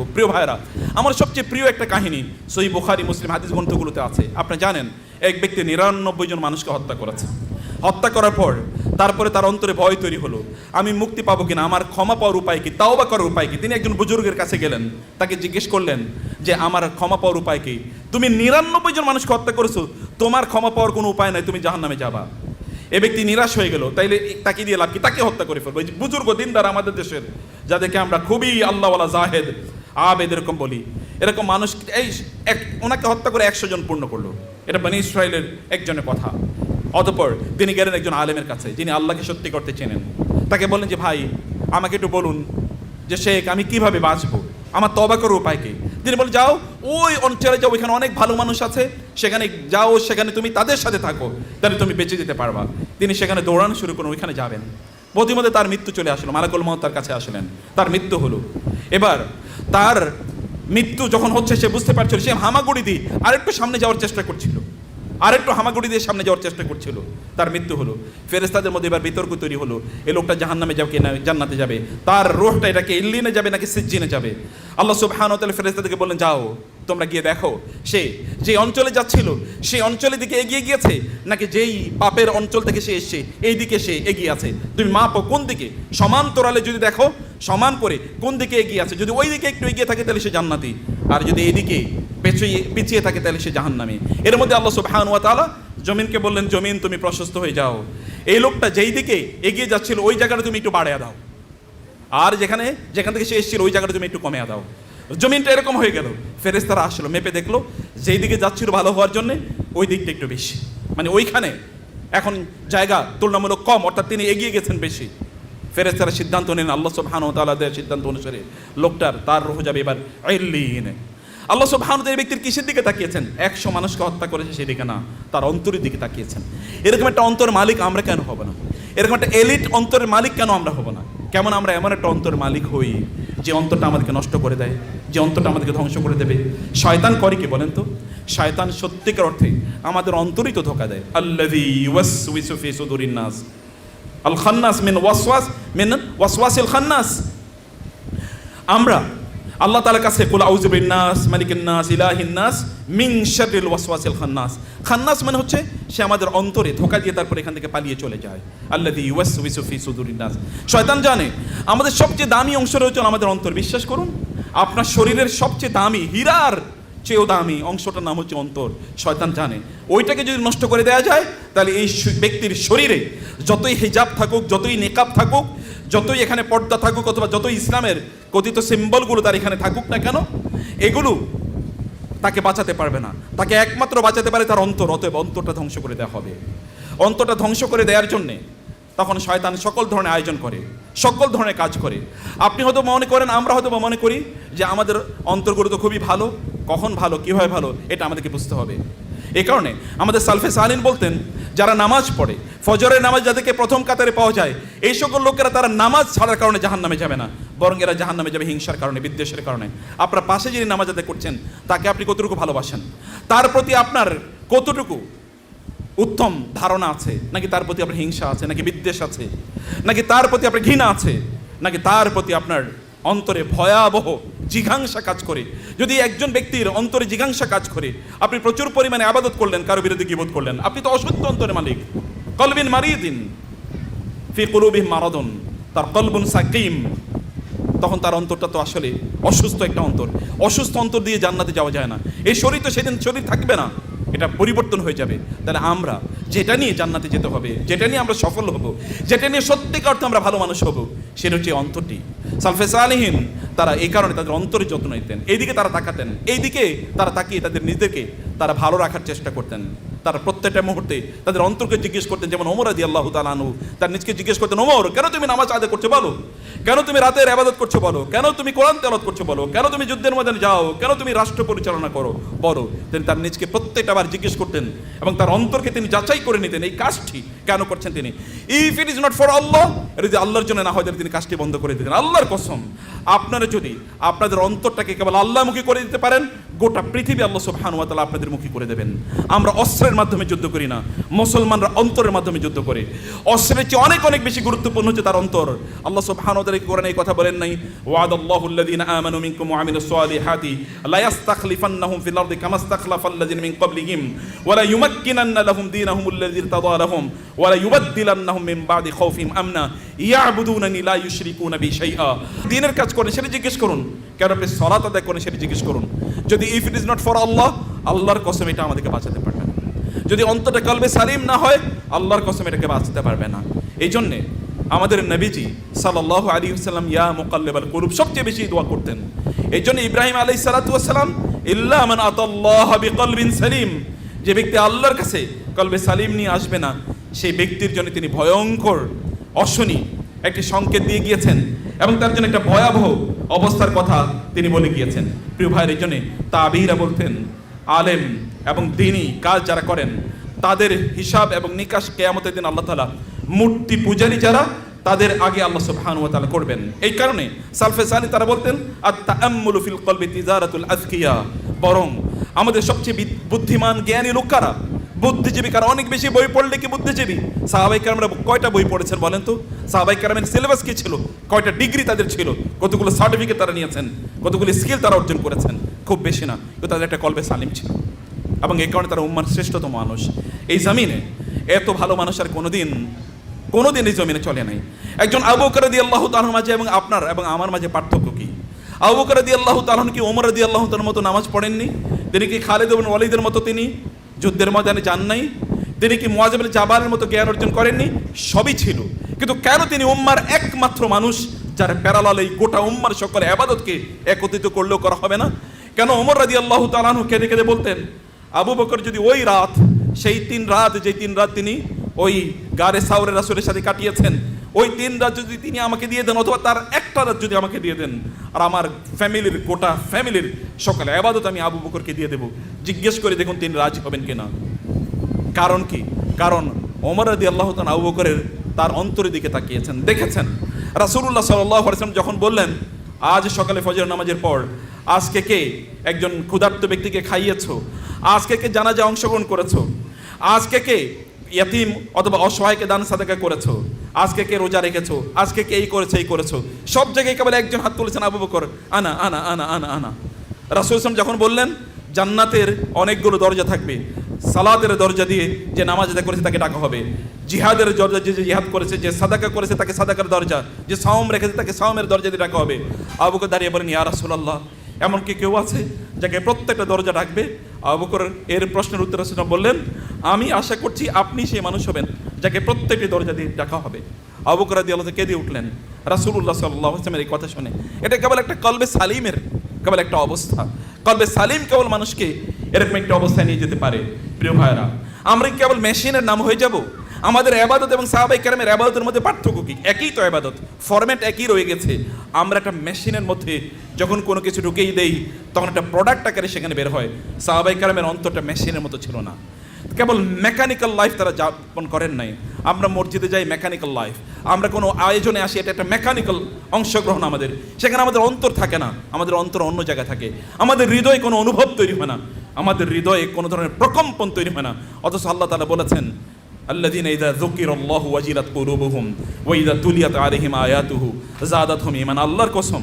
থাকুক। প্রিয় ভাইরা, আমার সবচেয়ে প্রিয় একটা কাহিনী সহিহ বুখারী মুসলিম হাদিস গ্রন্থগুলোতে আছে। আপনি জানেন এক ব্যক্তি 99 জন মানুষকে হত্যা করেছে। হত্যা করার পর তারপরে তার অন্তরে ভয় তৈরি হলো, আমি মুক্তি পাবো কিনা, আমার ক্ষমা পাওয়ার উপায় কি, তাওবা করার উপায় কি। তিনি একজন বুজুর্গের কাছে গেলেন, তাকে জিজ্ঞেস করলেন যে আমার ক্ষমা পাওয়ার উপায় কি, তুমি 99 জন মানুষকে হত্যা করেছো, তোমার ক্ষমা পাওয়ার কোনো উপায় নাই, তুমি জাহান্নামে যাবা। এ ব্যক্তি নিরাশ হয়ে গেল, তাইলে তাকে দিয়ে লাভ কি, তাকে হত্যা করে ফেলবো। এই যে বুজুর্গ দিনদার আমাদের দেশের, যাদেরকে আমরা খুবই আল্লাহওয়ালা জাহেদ আবেদ এরকম বলি, এরকম মানুষ এই ওনাকে হত্যা করে 100 জন পূর্ণ করলো। এটা বনী ইসরায়েলের একজনের কথা। অতঃপর তিনি গেলেন একজন আলেমের কাছে, যিনি আল্লাহকে সত্যি করতে চেনেন। তাকে বললেন যে ভাই, আমাকে একটু বলুন যে শেখ, আমি কিভাবে বাঁচবো, আমার তওবা করার উপায় কি। তিনি বলেন, যাও ওই অঞ্চলে যাও, ওইখানে অনেক ভালো মানুষ আছে, সেখানে যাও, সেখানে তুমি তাদের সাথে থাকো, তাহলে তুমি বেঁচে যেতে পারবা। তিনি সেখানে দৌড়ানো শুরু করুন, ওইখানে যাবেন। প্রতিমধ্যে তার মৃত্যু চলে আসলো, মালাকুল মউত তার কাছে আসলেন, তার মৃত্যু হলো। এবার তার মৃত্যু যখন হচ্ছে, সে বুঝতে পারছিল, সে হামাগুড়ি দিয়ে আরেকটু সামনে যাওয়ার চেষ্টা করছিল, আরেকটু হামাগুড়ি দিয়ে সামনে যাওয়ার চেষ্টা করছিল, তার মৃত্যু হলো। ফেরেশতাদের মধ্যে এবার বিতর্ক তৈরি হলো, এই লোকটা জাহান্নামে যাবে কিনা জান্নাতে যাবে, তার রূহটা এটাকে ইল্লিনে যাবে নাকি সিজ্জিনে যাবে। আল্লাহ সুবহানাহু ওয়া তাআলা ফেরেশতাদেরকে বললেন, যাও তোমরা গিয়ে দেখো সে যে অঞ্চলে যাচ্ছিল সেই অঞ্চলের দিকে এগিয়ে গিয়েছে নাকি যেই পাপের অঞ্চল থেকে সে এসছে এই দিকে সে এগিয়ে আছে। তুমি মাপো কোন দিকে, সমান্তরালে যদি দেখো সমান করে কোন দিকে এগিয়ে আছে, যদি ওই দিকে একটু এগিয়ে থাকে তাহলে সে জান্নাতি, আর যদি এইদিকে পিছিয়ে থাকে তাহলে সে জাহান্নামী। এর মধ্যে আল্লাহ সুবহানাহু ওয়া তাআলা জমিনকে বললেন, জমিন তুমি প্রশস্ত হয়ে যাও, এই লোকটা যেই দিকে এগিয়ে যাচ্ছিল ওই জায়গাটা তুমি একটু বাড়িয়ে দাও, আর যেখান থেকে সে এসেছিল ওই জায়গাটা তুমি একটু কমিয়ে দাও। জমিনটা এরকম হয়ে গেল। ফেরেশতারা আসলো, মেপে দেখলো যেই দিকে যাচ্ছিল ভালো হওয়ার জন্য ওই দিকটা একটু বেশি, মানে ওইখানে এখন জায়গা তুলনামূলক কম, অর্থাৎ তিনি এগিয়ে গেছেন বেশি। ফেরেশতারা সিদ্ধান্ত নেন আল্লাহ সুবহানাহু ওয়া তাআলা দেওয়ার সিদ্ধান্ত অনুসারে লোকটার তার রূহ যাবে এবার ইল্লিনে। আল্লাহ সুবহানাহু ওয়া তাআলা এই ব্যক্তির কিসের দিকে তাকিয়েছেন? 100 মানুষকে হত্যা করেছে সেদিকে না, তার অন্তরের দিকে তাকিয়েছেন। এরকম একটা অন্তরের মালিক আমরা কেন হব না? এরকম একটা এলিট অন্তরের মালিক কেন আমরা হব না? কেমন আমরা এমন একটা অন্তরের মালিক হই যে অন্তরটা আমাদেরকে নষ্ট করে দেয়, যে অন্তরটা আমাদেরকে ধ্বংস করে দেবে। শয়তান করে কি বলেন তো? শয়তান সত্যিকার অর্থে আমাদের অন্তরই তো ধোঁকা দেয়। আল্লাযী ইউওয়াসওয়িসু ফি সুদুরিন নাস, আল খান্নাস মিন ওয়াসওয়াসিল খান্নাস। আমরা আল্লাহ তাআলার কাছে কুল আউযু বিন্নাস মালিকিন নাস ইলাহিন নাস মিন শাররিল ওয়াসওয়াসিল খান্নাস। খান্নাস মানে হচ্ছে সে আমাদের অন্তরে ধোঁকা দিয়ে তারপর এখান থেকে পালিয়ে চলে যায়। আল্লাযী ইউওয়াসওয়িসু ফি সুদুরিন নাস। শয়তান জানে আমাদের সবচেয়ে দামি অংশ রয়েছে আমাদের অন্তর। বিশ্বাস করুন, আপনার শরীরের সবচেয়ে দামি, হীরার চেয়েও দামি অংশটার নাম হচ্ছে অন্তর। শয়তান জানে ওইটাকে যদি নষ্ট করে দেওয়া যায় তাহলে এই ব্যক্তির শরীরে যতই হিজাব থাকুক, যতই নেকাব থাকুক, যতই এখানে পর্দা থাকুক, অথবা যতই ইসলামের কথিত সিম্বলগুলো তার এখানে থাকুক না কেন, এগুলো তাকে বাঁচাতে পারবে না। তাকে একমাত্র বাঁচাতে পারে তার অন্তর। অতএব অন্তরটা ধ্বংস করে দেওয়া হবে। অন্তরটা ধ্বংস করে দেওয়ার জন্যে তখন শয়তান সকল ধরনের আয়োজন করে, সকল ধরনের কাজ করে। আপনি হয়তো মনে করেন, আমরা হয়তো মনে করি যে আমাদের অন্তরগুলো তো খুবই ভালো। কখন ভালো, কীভাবে ভালো, এটা আমাদেরকে বুঝতে হবে। এই কারণে আমাদের সালফে সালিন বলতেন, যারা নামাজ পড়ে, ফজরের নামাজ যাদেরকে প্রথম কাতারে পাওয়া যায়, এই সকল লোকেরা তারা নামাজ ছাড়ার কারণে জাহান্নামে যাবে না, বরং এরা জাহান্নামে যাবে হিংসার কারণে, বিদ্বেষের কারণে। আপনার পাশে যিনি নামাজ আদায় করছেন তাকে আপনি কতটুকু ভালোবাসেন, তার প্রতি আপনার কতটুকু উত্তম ধারণা আছে, নাকি তার প্রতি আপনার হিংসা আছে, নাকি বিদ্বেষ আছে, নাকি তার প্রতি আপনার ঘৃণা আছে, নাকি তার প্রতি আপনার অন্তরে ভয়াবহ জিঘাংসা কাজ করে। যদি একজন ব্যক্তির অন্তরে জিঘাংসা কাজ করে, আপনি প্রচুর পরিমাণে ইবাদত করলেন, কারো বিরুদ্ধে গীবত করলেন, আপনি তো অসুস্থ অন্তরের মালিক। কলবিন মারিদিন ফি কুলুবিহিম মারাদুন, তার কলবুন সাকিম, তখন তার অন্তরটা তো আসলে অসুস্থ একটা অন্তর। অসুস্থ অন্তর দিয়ে জান্নাতে যাওয়া যায় না। এই শরীর তো সেদিন শরীর থাকবে না, এটা পরিবর্তন হয়ে যাবে। তাহলে আমরা যেটা নিয়ে জান্নাতে যেতে হবে, যেটা নিয়ে আমরা সফল হব, যেটা নিয়ে সত্যিকার অর্থে আমরা ভালো মানুষ হব, সেটা হচ্ছে অন্তরটি। সালফে সালিহিন তারা এই কারণে তাদের অন্তরের যত্ন নিতেন, এইদিকে তারা তাকাতেন, এইদিকে তারা তাকিয়ে তাদের নিজেদেরকে তারা ভালো রাখার চেষ্টা করতেন। তারা প্রত্যেকটা মুহূর্তে তাদের অন্তরকে জিজ্ঞেস করতেন। যেমন ওমর রাদিয়াল্লাহু তাআলা আনহু তার নিজকে জিজ্ঞেস করতেন, ওমর কেন তুমি নামাজ আদায় করছো বলো, কেন তুমি রাতের ইবাদত করছো বলো, কেন তুমি কোরআন তেলাওয়াত করছো বলো, কেন তুমি যুদ্ধের ময়দানে যাও, কেন তুমি রাষ্ট্র পরিচালনা করো বলো। তিনি তার নিজকে প্রত্যেকটা বার জিজ্ঞেস করতেন এবং তার অন্তরকে তিনি যাচাই করে নিতেন এই কাজটি কেন করছেন তিনি। If it is not for Allah, এটা যদি আল্লাহর জন্য না হয় তাহলে তিনি কাজটি বন্ধ করে দিতেন। আল্লাহর কসম, আপনারা যদি আপনাদের অন্তরটাকে কেবল আল্লাহমুখী করে দিতে পারেন, গোটা পৃথিবী আল্লাহ সুবহানাহু ওয়া তাআলা আপনাদের মুখী করে দেবেন। আমরা অস্ত্রের মাধ্যমে যুদ্ধ করি না, মুসলমানরা অন্তরের মাধ্যমে যুদ্ধ করে। অস্ত্রের চেয়ে অনেক অনেক বেশি গুরুত্বপূর্ণ হচ্ছে তার অন্তর। আল্লাহ সুবহানাহু ওয়া তাআলা কোরআনে এই কথা বলেন নাই, ওয়াদাল্লাহুল্লাযীনা আমানু মিনকুম ওয়া আমিলুস সালিহাতি লা ইস্তাখলিফান্নাহুম ফিল আরদি কামা ইস্তাখলাফাল্লাযীনা মিন ক্বাবলিহিম ওয়া লা ইউমাক্কিনান্না লাহুম দীনাহুমুল্লাযী ইরতাদা লাহুম ওয়া লা ইউবাদদিলান্নাহুম মিন বাদি খাউফিহিম আমনা ইয়াবুদুনানি লা ইউশরিকুনা বি শাইআ। দ্বীনের কাজ করেন সেটা জিজ্ঞেস করুন, কেন আপনি সালাত আদায় করেন সেটা জিজ্ঞেস করুন। যদি if it is not for Allah, আল্লাহর কসম এটা আমাদেরকে বাঁচাতে পারবে না। যদি অন্তরটা কলবে সালিম না হয়, আল্লাহর কসম এটাকে বাঁচাতে পারবে না। এই জন্যে আমাদের নবীজি সাল্লাল্লাহু আলাইহি ওয়াসাল্লাম ইয়া মুকাল্লিবাল কুলুব সবচেয়ে বেশি দোয়া করতেন। এই জন্য ইব্রাহিম আলাইহিস সালাতু ওয়াস সালাম ইল্লা মান আতাল্লাহ বিকলবিন সালিম, যে ব্যক্তি আল্লাহর কাছে কলবে সালিম নিয়ে আসবে না, সেই ব্যক্তির জন্য তিনি ভয়ঙ্কর অশনি একটি সংকেত দিয়ে গিয়েছেন এবং তার জন্য একটা ভয়াবহ অবস্থার কথা তিনি বলে গিয়েছেন। প্রিয় ভাইয়ের, এই জন্যে তাবিরা বলতেন আলেম এবং দ্বীনি কাজ যারা করেন তাদের হিসাব এবং নিকাশ কিয়ামতের দিন আল্লাহ তাআলা মূর্তি পূজারী যারা তাদের আগে আল্লাহ সুবহানাহু ওয়া তাআলা করবেন। এই কারণে সালফে সালি তারা বলতেন আত-তাআম্মুলু ফিল কলবি তিজারাতুল আযকিয়া, বরং আমাদের সবচেয়ে বুদ্ধিমান জ্ঞানী লোকেরা, বুদ্ধিজীবী কারা অনেক বেশি বই পড়লে কি বুদ্ধিজীবী? সাহাবায়ে কেরামরা কয়টা বই পড়েছেন বলেন তো? সাহাবায়ে কেরামের সিলেবাস কি ছিল? কয়টা ডিগ্রি তাদের ছিল? কতগুলো সার্টিফিকেট তারা নিয়েছেন? কতগুলো স্কিল তারা অর্জন করেছেন? খুব বেশি না, তো তাদের একটা কলবে সালিম ছিল এবং এই কারণে তারা উম্মার শ্রেষ্ঠতম মানুষ। এই জমিনে এত ভালো মানুষ আর কোনোদিন এই জমিনে চলে নাই। একজন আবু বকর রাদিয়াল্লাহু তাআলার মাঝে এবং আপনার এবং আমার মাঝে পার্থক্য কি? আবু বকর রাদিয়াল্লাহু তাআলা কি ওমর রাদিয়াল্লাহু তাআলার মতো নামাজ পড়েননি? তিনি কি খালিদ ইবনে ওয়ালিদের মতো তিনি যুদ্ধের ময়দানে যান নাই? তিনি কি মুআয ইবনে জাবালের মতো জ্ঞান অর্জন করেননি? সবই ছিল, কিন্তু কেন তিনি উম্মার একমাত্র মানুষ যার প্যারালাল এই গোটা উম্মার সকল ইবাদতকে একত্রিত করলেও করা হবে না? কেন ওমর রাদিয়াল্লাহু তাআলা কেঁদে কেঁদে বলতেন আবু বকর যদি ওই রাত, সেই 3 রাত, যে 3 রাত তিনি ওই গারে সাওরে রাসূলের সাথে কাটিয়েছেন, ওই 3 রাত যদি তিনি আমাকে দিয়ে দেন, অথবা তার একটা রাত যদি আমাকে দিয়ে দেন, আর আমার ফ্যামিলির গোটা ফ্যামিলির সকল ইবাদত আমি আবু বকরকে দিয়ে দেব, জিজ্ঞেস করে দেখুন তিনি রাজি হবেন কিনা। কারণ কি? কারণ ওমর রাদিয়াল্লাহু তাআলা আবু বকরের তার অন্তরের দিকে তাকিয়েছেন, দেখেছেন রাসূলুল্লাহ সাল্লাল্লাহু আলাইহি ওয়াসাল্লাম যখন বললেন আজ সকালে ফজর নামাজের পর আজকে কে একজন ক্ষুধার্ত ব্যক্তিকে খাইয়েছো, আজকে কে জানাজা অংশগ্রহণ করেছো, আজকে কে ইয়াতিম অথবা অসহায়কে দান সাদাকা করেছো, আজকে কে রোজা রেখেছো, আজকে কে এই করেছো এই করেছো, সব জায়গায় কেবল একজন হাত তুলেছেন আবু বকর, আনা আনা আনা আনা আনা। রাসূল সাল্লাল্লাহু যখন বললেন জান্নাতের অনেকগুলো দরজা থাকবে, সালাতের দরজা দিয়ে যে নামাজ আদায় করেছে তাকে ডাকা হবে, জিহাদের দরজা যে জিহাদ করেছে, যে সাদাকা করেছে তাকে সাদাকার দরজা, যে সাওম রেখেছে তাকে সাওমের দরজা দিয়ে ডাকা হবে। আবু বকর দাঁড়িয়ে বলেন ইয়া রাসূলুল্লাহ, এমন কি কেউ আছে যাকে প্রত্যেকটা দরজা ডাকবে? আবু বকর এর প্রশ্নের উত্তরে রাসূল বললেন আমি আশা করছি আপনি সেই মানুষ হবেন যাকে প্রত্যেকটি দরজা দিয়ে ডাকা হবে। আবু বকর রাদিয়াল্লাহু তাআলা কেঁদে উঠলেন রাসূলুল্লাহ সাল্লাল্লাহু আলাইহি ওয়াসাল্লামের এই কথা শুনে। এটা কেবল একটা কলবে সালিমের কেবল একটা অবস্থা। কলবে সালিম কেবল মানুষকে এরকম একটা অবস্থায় নিয়ে যেতে পারে। প্রিয় ভাইরা, আমরা কেবল মেশিনের নাম হয়ে যাব? আমাদের ইবাদত এবং সাহাবায়ে কেরামের ইবাদতের মধ্যে পার্থক্য কি? একই তো ইবাদত, ফরম্যাট একই রয়ে গেছে। আমরা একটা মেশিনের মধ্যে যখন কোনো কিছু ঢুকেই দেই তখন একটা প্রোডাক্ট আকারে সেখানে বের হয়। সাহাবায়ে কেরামের অন্তরটা মেশিনের মতো ছিল না, কেবল মেকানিক্যাল লাইফ তারা যাপন করেন নাই। আমরা মসজিদে যাই মেকানিক্যাল লাইফ, আমরা কোনো আয়োজনে আসি এটা একটা মেকানিক্যাল অংশগ্রহণ আমাদের, সেখানে আমাদের অন্তর থাকে না, আমাদের অন্তর অন্য জায়গায় থাকে, আমাদের হৃদয়ে কোনো অনুভব তৈরি হয় না, আমাদের হৃদয়ে কোনো ধরনের প্রকম্পন তৈরি হয় না। অথচ আল্লাহ তাআলা বলেছেন আল্লাযীনা ইযা যুকিরাল্লাহু ওয়াজিলাত কুলুবুহুম ওয়া ইযা তুলিয়াত আলাইহিম আয়াতুহু যাদাতহুম ঈমান। আল্লাহর কসম,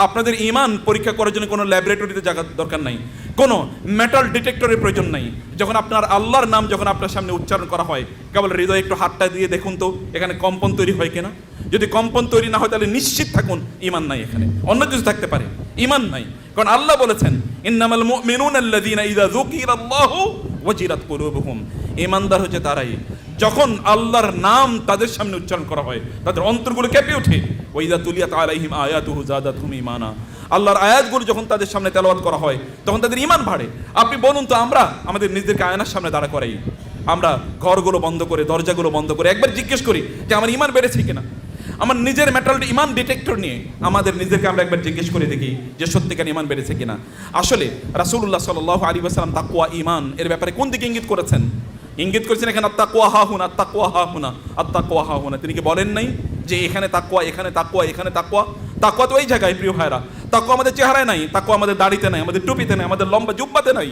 আপনাদের ঈমান পরীক্ষা করার জন্য কোনো ল্যাবরেটরিতে যাওয়ার দরকার নাই, কোনো মেটাল ডিটেক্টরের প্রয়োজন নাই। যখন আপনার আল্লাহর নাম যখন আপনার সামনে উচ্চারণ করা হয়, কেবল হৃদয়ে একটু হাতটা দিয়ে দেখুন তো এখানে কম্পন তৈরি হয় কিনা। যদি কম্পন তৈরি না হয় তাহলে নিশ্চিত থাকুন ঈমান নাই এখানে, অন্য কিছু থাকতে পারে, ঈমান নাই। কারণ আল্লাহ বলেছেন ইন্নামাল মুমিনুনা আল্লাযীনা ইযা যুকিরাল্লাহু ওয়াজিলাত কুলুবুহুম। ঈমানদার হচ্ছে তারাই যখন আল্লাহর নাম তাদের সামনে উচ্চারণ করা হয় তাদের অন্তরগুলো কেঁপে ওঠে। ওয়া ইযা তুলিয়াত আলাইহিম আয়াতুহু যাদাতহুম ঈমানা। আল্লাহর আয়াতগুলো যখন তাদের সামনে তেলাওয়াত করা হয় তখন তাদের ঈমান বাড়ে। আপনি বলুন তো, আমরা আমাদের নিজেদেরকে আয়নার সামনে দাঁড়া করাই, আমরা ঘরগুলো বন্ধ করে দরজাগুলো বন্ধ করে একবার জিজ্ঞেস করি যে আমার ঈমান বেড়েছে কিনা। আমার নিজের মেটাল ঈমান ডিটেক্টর নিয়ে আমাদের নিজেকে আমরা একবার জিজ্ঞেস করে দেখি যে সত্যিকার ঈমান বেড়েছে কিনা। আসলে রাসূলুল্লাহ সাল্লাল্লাহু আলাইহি ওয়াসাল্লাম তাকওয়া ঈমান এর ব্যাপারে কোন দিকে ইঙ্গিত করেছেন? ইঙ্গিত করেছেন এখানে আত্তাকওয়া হাহুনা, আত্তাকওয়া হাহুনা, আত্তাকওয়া হাহুনা। তিনি কি বলেন নাই যে এখানে তাকওয়া, এখানে তাকওয়া, এখানে তাকওয়া? তাকওয়া তো এই জায়গায় প্রিয় ভাইরা, তাকওয়া আমাদের চেহারায় নাই, তাকওয়া আমাদের দাড়িতে নাই, আমাদের টুপিতে নাই, আমাদের লম্বা জুব্বাতে নাই,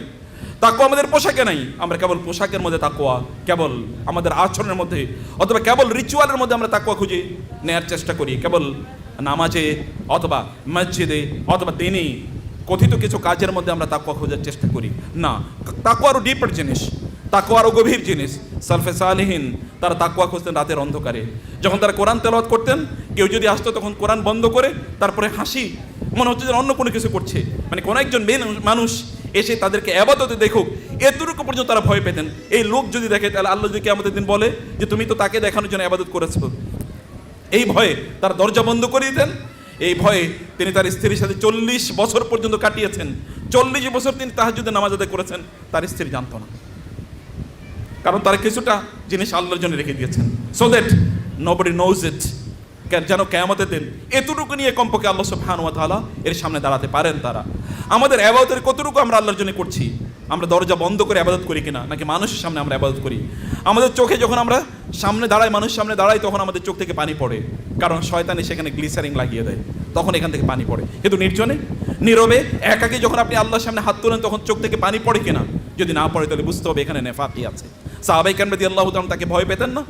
তাকওয়া আমাদের পোশাকে নাই। আমরা কেবল পোশাকের মধ্যে তাকওয়া, কেবল আমাদের আচরণের মধ্যে, অথবা কেবল রিচুয়ালের মধ্যে আমরা তাকওয়া খুঁজে নেয়ার চেষ্টা করি, কেবল নামাজে অথবা মসজিদে অথবা দিনে কথিত কিছু কাজের মধ্যে আমরা তাকওয়া খোঁজার চেষ্টা করি। না, তাকওয়া আরও ডিপার জিনিস, তাকওয়া আরও গভীর জিনিস। সালফে সালেহিন তারা তাকওয়া খুঁজতেন রাতের অন্ধকারে। যখন তারা কোরআন তেলাওয়াত করতেন, কেউ যদি আসতো তখন কোরআন বন্ধ করে তারপরে হাসি, মনে হচ্ছে যে অন্য কোনো কিছু করছে, মানে কোনো একজন মানুষ এসে তাদেরকে আবাদতে দেখুক, এতটুকু পর্যন্ত তারা ভয় পেতেন। এই লোক যদি দেখে তাহলে আল্লাহ যদি কিয়ামতের দিন বলে যে তুমি তো তাকে দেখানোর জন্য আবাদত করেছো, এই ভয়ে তারা দরজা বন্ধ করে দিতেন। এই ভয়ে তিনি তার স্ত্রীর সাথে 40 বছর পর্যন্ত কাটিয়েছেন। 40 বছর তিনি তাহাজ্জুদের নামাজ আদায় করেছেন, তার স্ত্রী জানতো না, কারণ তারা কিছুটা জিনিস আল্লাহর জন্য রেখে দিয়েছেন, so that nobody knows it, যেন কিয়ামতের দিন এতটুকু নিয়ে কমপক্ষে আল্লাহ সুবহানাহু ওয়া তাআলা এর সামনে দাঁড়াতে পারেন তারা। আমাদের ইবাদতের কতটুকু আমরা আল্লাহর জন্য করছি, আমরা দরজা বন্ধ করে ইবাদত করি কিনা, নাকি মানুষের সামনে আমরা ইবাদত করি। আমাদের চোখে যখন আমরা সামনে দাঁড়াই, মানুষের সামনে দাঁড়াই, তখন আমাদের চোখ থেকে পানি পড়ে, কারণ শয়তানি সেখানে গ্লিসারিন লাগিয়ে দেয়, তখন এখান থেকে পানি পড়ে। কিন্তু নির্জনে নীরবে একাকী যখন আপনি আল্লাহর সামনে হাত তোলেন, তখন চোখ থেকে পানি পড়ে কিনা, যদি না পড়ে তাহলে বুঝতে হবে এখানে নেফাকি আছে। সাহাবায়ে কেরাম রাদিয়াল্লাহু তাআলা তাকে ভয় পেতেন না,